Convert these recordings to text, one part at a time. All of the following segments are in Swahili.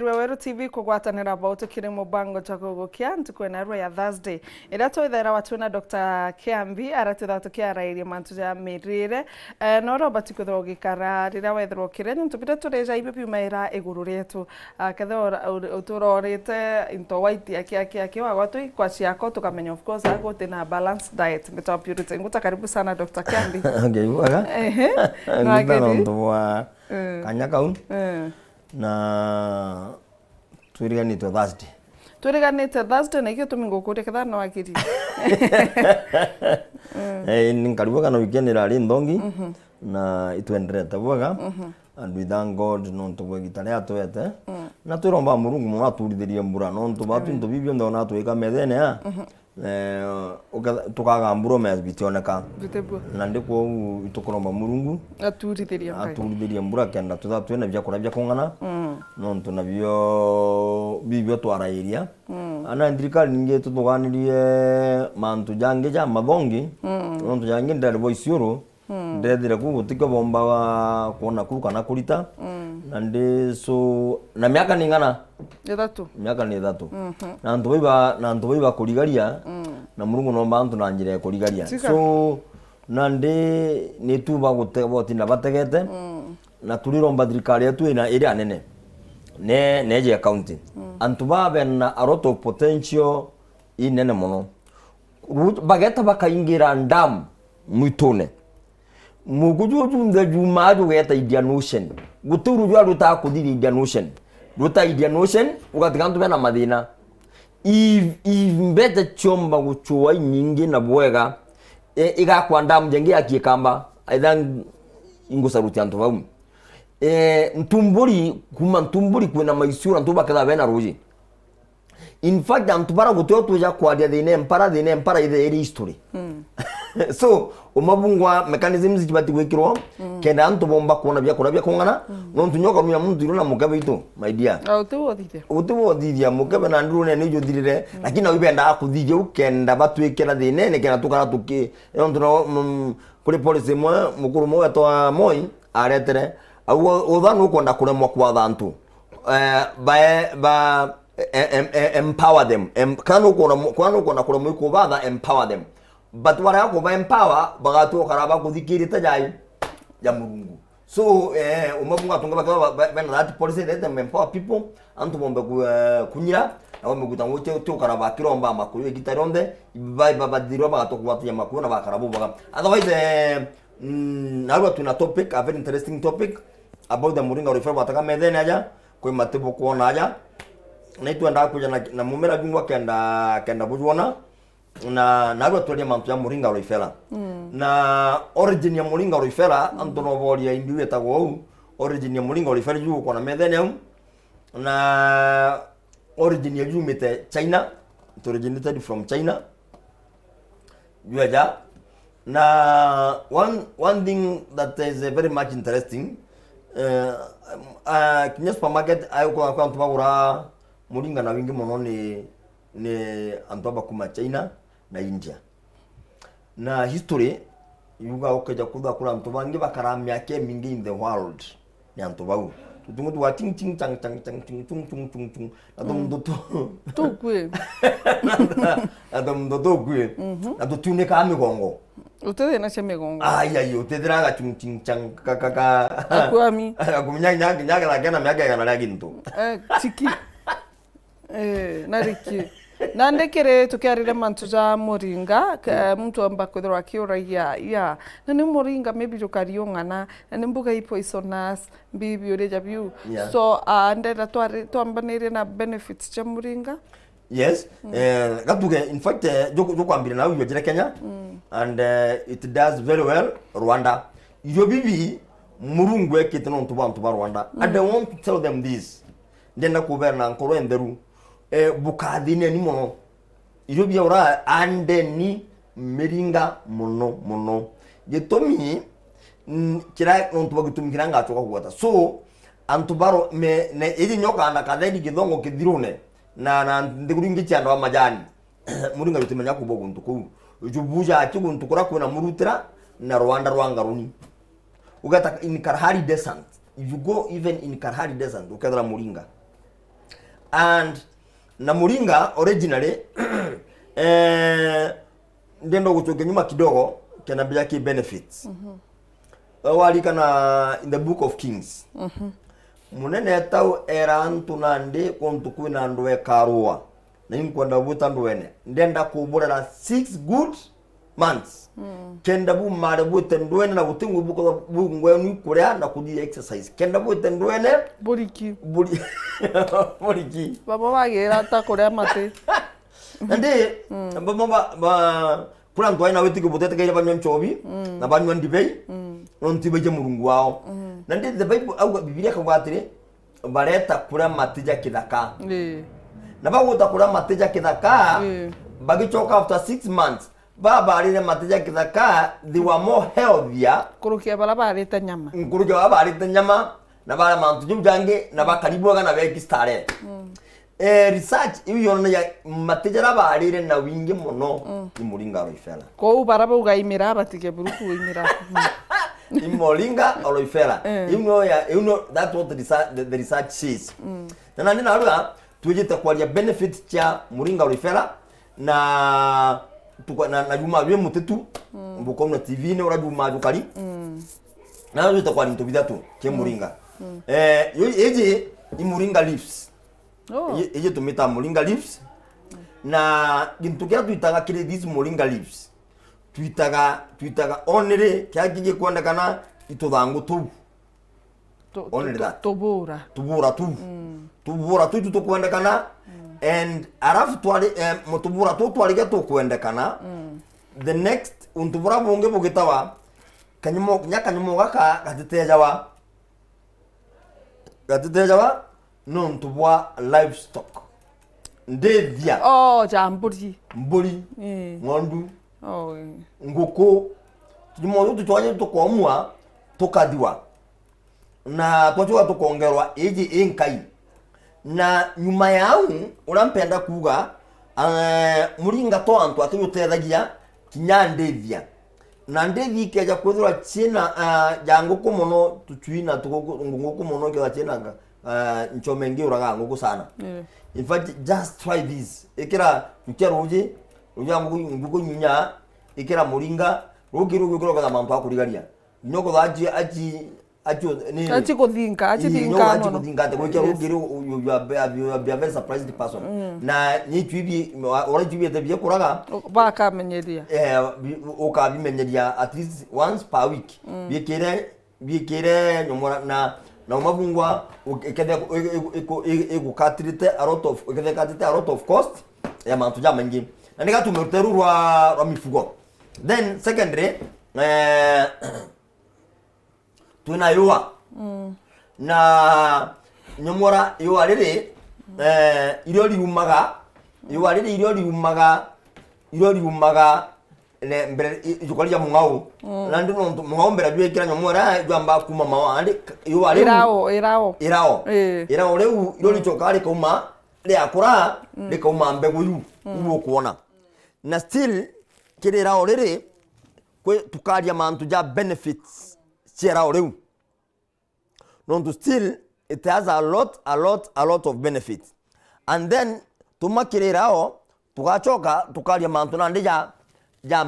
Weweru TV kugwatanira about kiri mubango chakugukia ntukwena rwa ya Thursday ira twithera watuna Dr. Kiambi aratitha tukiarairie mantu ya mirire no Robert kuthogikara rira wethero kire ntupite tureja ibe maira iguru retu ketho uturorite into white yake wagwatu kwa ciako tukamenya of course agote na balance diet ngita purity nguta karibu sana Dr. Kiambi. Okay waga ngita ndo wa kanyakau na turiganite Thursday. Turiganite Thursday na ikio tumingukure kethana wakiri. Ninkaribu kana weekend rari ndongi na itwenderete bwega and we thank God no tugwegitare atwete na turomba Murungu muno aturithirie mbura no tubatu into bibio ndona twika methene ya tukaga mbura me bitioneka na ndiko itukuromba Murungu aturithirie mbura kenda tutha twena bya kora bya kungana no tunabyo bibio twarairia ana ndikali ninge tutuganirie mantu jange ja mathongi no tujange ndari boisioro ndethire kugutika bomba wa kuona kuruka na kurita na ndi so na miaka ningana miaka ni 3 na ntubiba kurigaria na Murungu no bantu na njire kurigaria so na ndi ni tuba guteboti na bategete na turiromba thirikari yetu ina iri anene neje accounting antuba na a lot of potential inene muno bageta bakaingira ndam mwitone mugujuju ndajuma geta Indian Ocean guturu jwa ruta kuthiri Indian Ocean ruta Indian Ocean ugatigantu bena mathina imbete chomba guchua nyingi na bwega igakwa ndam jengi akikamba aithan ingusaruti antu bau ntumburi kwina maisura ntuba kada bena ruji in fact antu bara gutoto ja kwa dia thine empara ide history so umabungwa mechanisms jibati gwikirwo kenda antu bomba kuona bya kungana no tunyoka rumya muntu iruna mugabe itu my dear utuwothithia mugabe na nduru ne juthirire lakini wibenda akuthije ukenda batwikira thine ne kena tukara tuki no kuri police mwe mukuru mwe to moi aretere au uthanu ukonda kuremwa kwa thantu ba empower them kanu kona kuremwa ku batha empower them but wara yako ba empower bagatu karaba kuthikirite jai ya Murungu so umabunga tunga bana that policy let them empower people antu bombe kunyira na bombe gutangote to karaba kiromba makuru gitaronde baba diro bagatu kwatu ya makuru na bakarabu baga otherwise now tuna topic a very interesting topic about the Muringa refer bataka medene aja kwa matibo kuona aja na itu anda kuja na mumera bingwa kenda bujwana na nabo twalia mantu ya Muringa Roifela na origin ya Muringa Roifela antono boria indiwe tago origin ya Muringa Roifela yu kwa na medene na origin ya jumete China, it originated from China yuaja na one thing that is very much interesting kinya supermarket ayo kwa antu bagura Muringa na wingi muno ni antu bakuma China na India na history yuga okeja kuda kula antu bangi bakaramya ke mingi in the world ni antu bau tutungu tu ting ting tang tang tang ting tung tung tung tung adom do to kwe adom do kwe adu tune ka migongo utede na chemegongo ai utedra chung ting chang kaka akwami akumnya nyaga na myaka na laginto chiki nariki nandekere tukiarire mantu ja Muringa mtu amba kuthirwa kiuragia ya nani Muringa maybe jukariongana nani mbuga poisonous bibi ureja biu so ndera twambanire na benefits cha Muringa yes gatuge in fact jokwambira na uyo jira Kenya and it does very well Rwanda yo bibi Murungu ekite no ntuba Rwanda and I want to tell them this ndenda kuberna nkoro enderu bukadine ni mono irobya ura ande ni Muringa mono gitomi kira ntuba gutumikira ngacho kwata so antubaro me ne iri nyoka anda kadedi gidongo kidirune na ndiguringi cyanda wa majani Muringa bitumenya kubogo ntuku jubuja akiguntukura kuna murutira na Rwanda rwangaruni ugata in Kalahari descent if you go even in Kalahari descent ukadra Muringa and na muringa originally ndendo gucoke nyuma kidogo kana bya ki benefits wali kana in the book of Kings munene tau era antunande kontu kwina ndwe karua na inkwenda buta ndwene ndenda kuburera 6 good months kenda bu mare bute ndwene na butingu buko bungwenu kuria na kudi exercise kenda bute ndwene buriki baba bagira ta kuria mate nande baba kula ntwa ina wetike butete kaya banywa nchobi na banywa ndibei nontibe je murungu wao nande the bible au biblia kabwatire bareta kura matija kidaka na baguta kura matija kidaka bagichoka after 6 months baba alile matija kidaka they were more healthier kurukia bala barita nyama na bala mantu jumjange na bakaribuaga na beki stare research iyo ya matija raba alile na wingi muno ni muringa roifela ko baraba ugaimira batike buruku imira Moringa aloifera. You know that's what the research says. Na nini naruga tujite kwa ya benefit cha muringa aloifera na na juma bye mutetu mbuko na TV ne ora juma jukari. Na tujite kwa nto bidatu ke muringa. Eje i muringa leaves. Eje tumita muringa leaves. Na gintukia tuitaga kile these muringa leaves. Tuitaga onere kyakije kwandakana itothangu tu onere that tubura tu tukwandakana and arafu twali mutubura tu twaliga tukwendekana the next untubura bunge bugitawa kanyumo gaka gatitejawa no ntubwa livestock ndevya jamburi mburi ngondu nguku tumoyo tutwaje tukomwa tukadiwa na twachoka tukongerwa eje enkai na nyuma yao urampenda kuga muringa to antu atuyutethagia kinyandethia na ndethi keja kwithura china janguku muno tutuina nguku muno keja china nchomengi uraga nguku sana in fact just try this ikira tukeroje nguku nyunya ikira muringa rugiru kwa mantu akurigaria nyoko thaji achi kuthinga te kwa rugiru you are very surprised person na ni twibi ora twibi te bia kuraga baka menyeria ukabimenyeria at least once per week bikire nyomora na umabungwa ikethe igukatirite a lot of cost ya mantu jamengi na nigatumeruteru rwa mifugo. Then secondary tuna yua na nyomora yua riri irio riumaga ne mbere ijukalia mungau na ndino mungau mbere bwekira nyomora jamba kuma mawa andi yua riri irao reu irio richokari kuma ri akura ri kuma mbegu yu uwo kuona na still kirira orere kwe tukaria mantu ja benefits chera oreu no still it has a lot of benefits and then tumakirira tugachoka tukaria mantu na ndija ja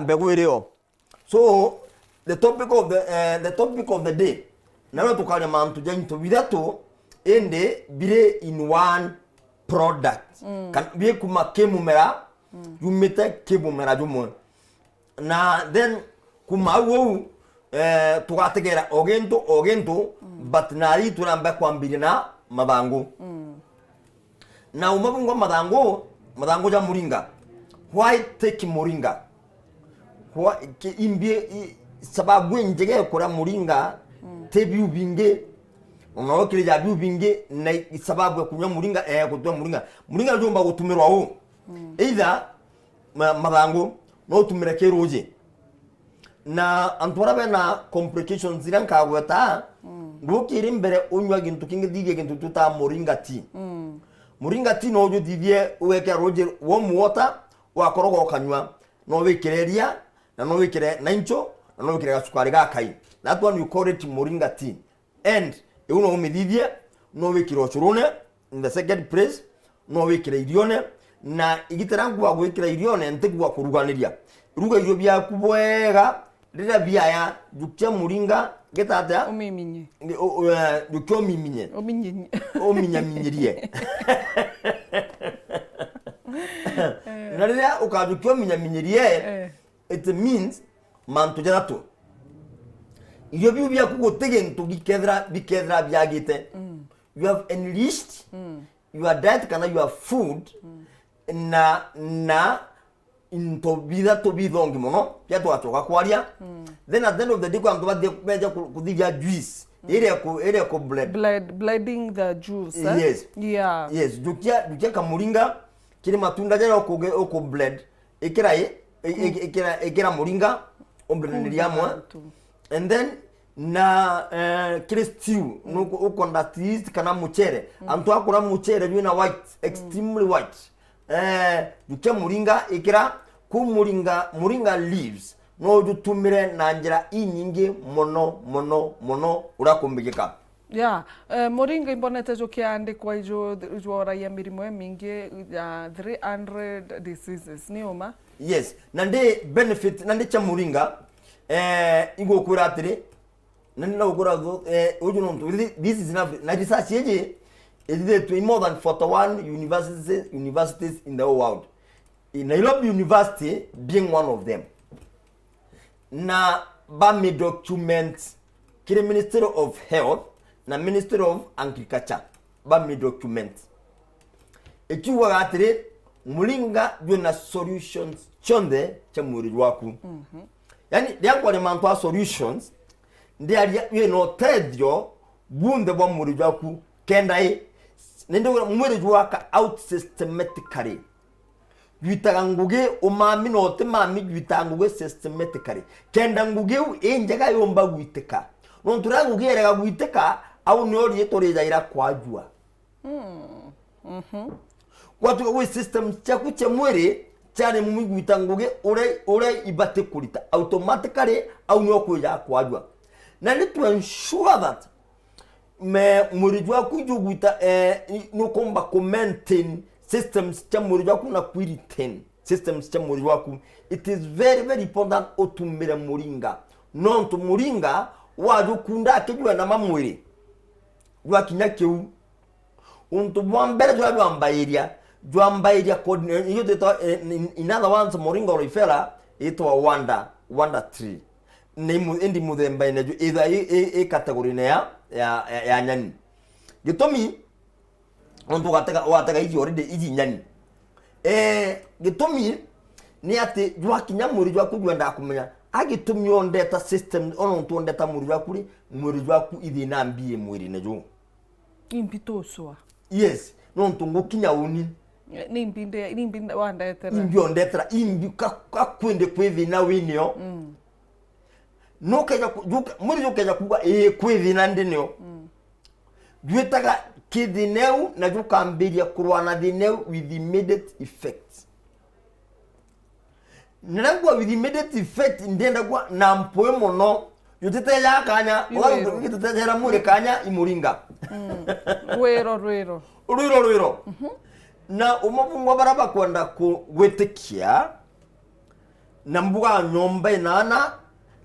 mbegu ireo so the topic of the day na tukaria mantu ja into bidatu ende bire in one product kan bie kuma kemumera yumete kemumera jumo na then kuma wo tugategera ogento but nari turamba kwambirina mabango na umabungo madango ja muringa why take muringa kwa imbie sababu njege kora muringa tebi ubinge unaokile ja biubinge na sababu ya kunywa muringa kutoa muringa jomba gutumirwa ho either mabango no tumira keroje na antwara bena complications ziranka gweta ngukiri mbere unywa gintu kingi dige gintu tuta muringa tea no jo divie uweke roje warm water wakoroga okanywa no wikireria na no wikire na incho na no wikire gasukari gakai that one you call it muringa tea and uno umithithie no wikire ochurune in the second place no wikire irione na igitera ngwa gwikira irione ntigwa kuruganiria ruga irio bya kubwega rira biaya jukia muringa getata umiminye jukia umiminye uminye ominyaminyirie na rira ukajukia uminyaminyirie it means mantu jarato irio bya kugutege ntu bikethra byagite you have enriched your diet kana your food na into vida to bithongi muno pia twatoka kwaria then at the end of the day kwa mtu baje kuthija juice area ko blending the juice yes yes dukia kamuringa kile matunda jana ko blend ikira muringa ombreneria mo and then na kile stew uko ndatis kana muchere antu akora muchere wina white extremely white dukia muringa ikira ku muringa leaves no jutumire na njira inyingi mono urakumbigika muringa imbonete jukiandikwa ijo raia mirimo mingi ya 300 diseases ni uma yes nande benefit nande cha muringa igo kuratire nande na ukura uju no this is na research yeje is there more than 41 universities in the whole world. In Nairobi University being one of them. Na ba me document kile Ministry of Health na Ministry of Agriculture ba me document. Ekiwa gatire mulinga na solutions chonde cha muri waku. Yani yango ne manto solutions ndi ye no tedio bunde bo muri waku kendai nende mwere juaka out systematically yuitaga nguge umami no te mami yuitaga nguge systematically kenda nguge enjaga yomba gwiteka no turanguge erega gwiteka au nyori yetoreza ira kwajua kwatu we system chaku cha mwere cyane mu gwita nguge ore ibate kurita automatically au nyokuja kwajua na ni to ensure that me murijwa kujuguita no komba ko maintain systems cha murijwa kuna kuretain systems cha murijwa ku it is very important otumira muringa non to muringa wajukunda akijwa na mamwiri jwa kinyakeu unto bwambere jwa bwambairia coordinate you in other ones muringa orifera ito wonder tree name endi mudemba ine either category ne ya nyani gitomi onto wataka iji already iji nyani gitomi ni ati jwa kinyamuri jwa kugwenda kumenya agitumi ondeta system onto ondeta muri jwa ku ithi na mbie mwiri ne jo impitoswa yes no ntungo kinya uni nimbinde wandetera imbi ondetera imbi kakwende kwethi na winio no keja muri jo keja kuga kwethi na ndinio Juetaga kidineu na jukambiria kurwana dineu with immediate effect. Nangwa with immediate effect ndenda kwa na mpoe mono yuteteja kanya wala yuteteja mure kanya imuringa. Rwero. Na umabungwa baraba kwenda kugwetekia na mbuga nyomba inana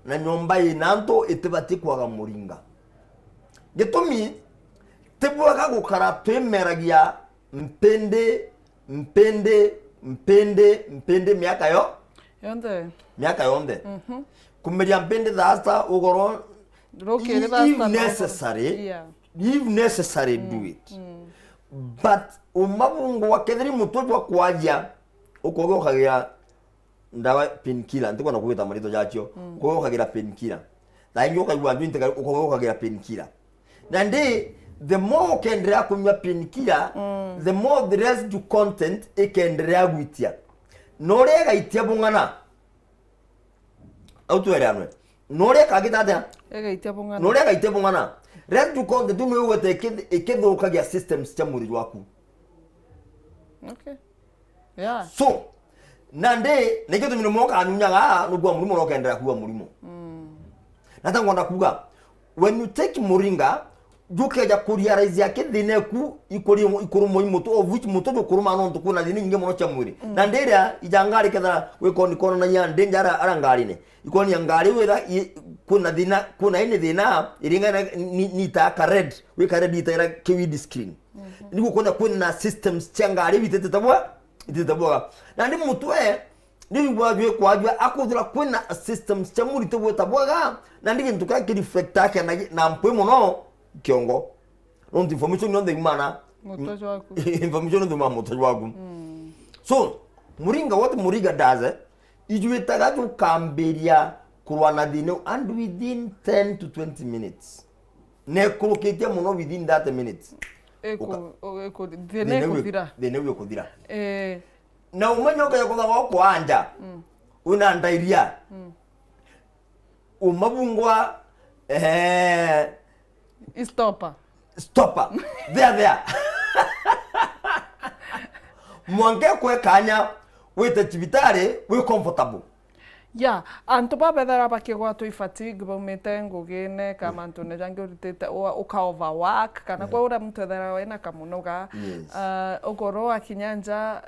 na nyomba inanto itibati kwa muringa. Gitomi tebuaga gukara twemeragia mpende miaka yonde kumeria mpende thasta ugoro if necessary do it but umabungu wakethiri mutujwa kwaja ukogo kagira ndawa painkiller ndiko nakugita marito jacho ukogo kagira painkiller na inyo kagwa ndinte ukogo kagira painkiller nande the more kendrea kunywa painkiller the more the residue content ikendrea gwitia norega itia bungana autueranwe norega gitata norega itia bungana residue content nwe wete ikethukagia systems cha muri waku okay yeah so nande negeto mino moka anyunyaga nugwa murimo nokendera kuwa murimo natango ndakuga when you take muringa juke ja kuriarize yake thine ku ikuru muto of which muto do kuruma no to kuna thine nge mono cha mwiri na ndera ijangari ketha we kono na nya ndengara arangari ne ikoni yangari wera kuna thina kuna ine thina iringa ni ta ka red we ka red ita kiwi screen niko kuna systems changari bitete tabwa na ndi mutwe ni bwabye kwajwa akodura kuna systems chamuri tabwa tabwa na ndi kintu ka reflector ka na mpwe mono kiongo non information non de mana motojo wako information de motojo wako so muringa what muriga does ijuetaga tu kamberia kurwana dino and within 10 to 20 minutes ne kuloketia mono within that minutes eko dene kudira na umanyoka yakoza wako anja una ndairia umabungwa Stopper. There. Mwange kwe kanya wete chibitare we comfortable. Yeah, anto ba bedara bakigwa tu fatigue ba metengo gene kama antone jange urutete uka overwork kana kwa ura mtu thera wena kamunoga ogoro akinyanja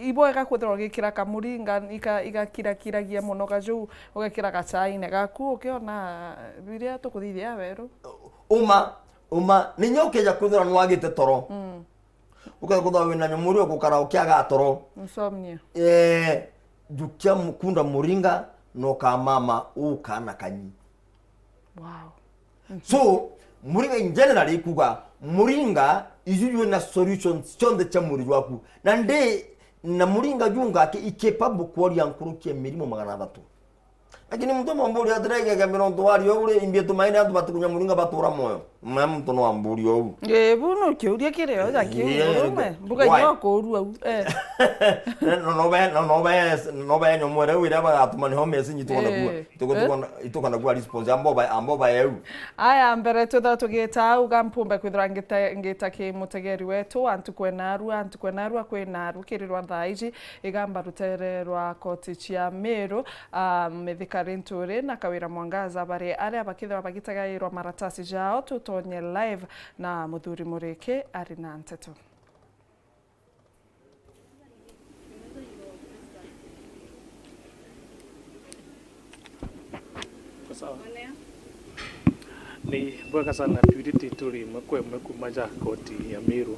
ibo ega kwethro gikira kamuringa igakiragia munoga ju ugekira gachai ne gaku ukiona biria tukuthithia weru uma ninyoke ja kwethra nwagite toro ukakutha wina nyamuri okukara ukiaga toro insomnia jukia mukunda muringa no kamama ukana kanyi. Wow. So muringa in general ikuga muringa ijuju na solutions chonde cha muri waku na nde na muringa junga ke ikepable kwori yankuruki emirimo 300 lakini mtu mamburi atrege ke mironto wari ore imbieto maine antu batukunya muringa batura moyo mtu no amburi obu buno kiuria kireo ja kiurume mbuga nyoko uru no be nyomore wira ba atumani home sinyi tukona kwa response amboba eu aya mbere tutha tugita uga mpumbe kwithira ngita ki mutegeri wetu antu kwenaru kwenaru kirirwa thaiji igamba rutererwa koti cia Meru methika Rentore na Kawira Mwangaza bare aria bakithira bagitagairwa maratasi jao tutonye live na Muthuri Mureke ari na nteto. Sawa. Ni bwega sana purity turi makwe maja koti ya Meru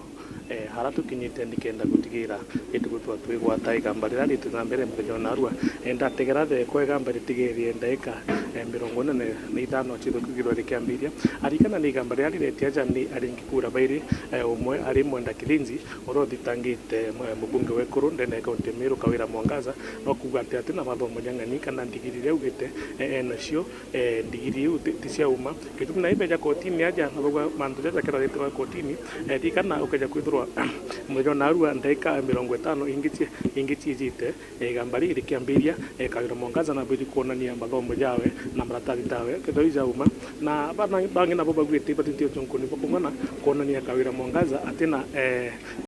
haratu kinyite ndikenda gutigira itugutwa twigwata igambarira ritungambere mbejo narua enda tegera the kwega mbere tigerie ndaika 45 chithukigirwa rikiambiria arikana ni igambarira riretia jani aringikura bairi umwe ari mwenda Kilinzi urothitangite mubunge wekuru ndene kaunti Meru Kawira Mwangaza no kugate ati na mathomo nyang'ani kana ndigirire ugite nacio ndigiri tisia uma kitu na ibeja kotini aja na mandu jaja kera ritwa kotini dikana ukaja kwithurwa mwejo narua ndaika 50 ingitie jite gambari rikiambiria Kawira Mwangaza na bidi kuonania mathomo jawe na maratathi tawe kithoiza uma na bangi na boba gwite batitio chonkoni bokongana kuonania Kawira Mwangaza atina